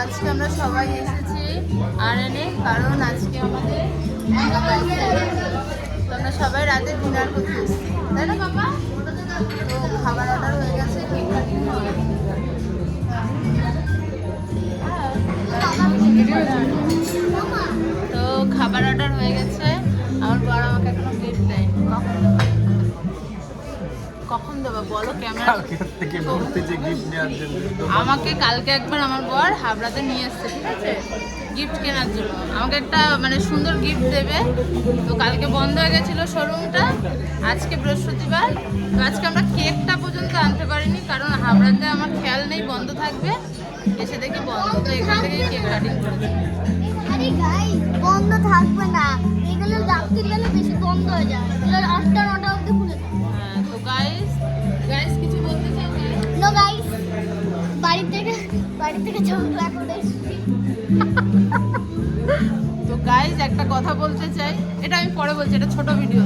আজকে আমরা সবাই এসেছি আরএনএ, কারণ আজকে আমাদের তো আমরা সবাই রাতে ডিনার করতে এসেছি, তাই না বাবা? তো খাবার অর্ডার হয়ে গেছে, কেক কাটিং হয়ে গেছে। তো খাবার অর্ডার হয়ে গেছে। আমার বড় আমাকে এখনো গিফট দেয়নি। কখন দেবো বলো? ক্যামেরা আমাকে কালকে একবার আমার বর হাবড়াতে নিয়ে এসছে, ঠিক আছে, গিফট কেনার জন্য। আমাকে একটা মানে সুন্দর গিফট দেবে। তো কালকে বন্ধ হয়ে গেছিলো শোরুমটা, আজকে বৃহস্পতিবার। তো আজকে আমরা কেকটা পর্যন্ত আনতে পারিনি, কারণ হাবড়াতে আমার খেয়াল নেই বন্ধ থাকবে, এসে দেখি বন্ধ। তো এখান থেকে কেক কাটিং করেছি। আরে গাইস, বন্ধ থাকবে না, এগুলো রাত্রির বেলা বেশি বন্ধ হয়ে যায়, এগুলো 8টা 9টা অবধি খুলে থাকে। হ্যাঁ, তো গাইস কিছু বলতে চাও? নো গাইস, বাড়ি থেকে ঝগড়া করে তো গাইস একটা কথা বলতে চাই, এটা আমি পরে বলছি, এটা ছোট ভিডিও।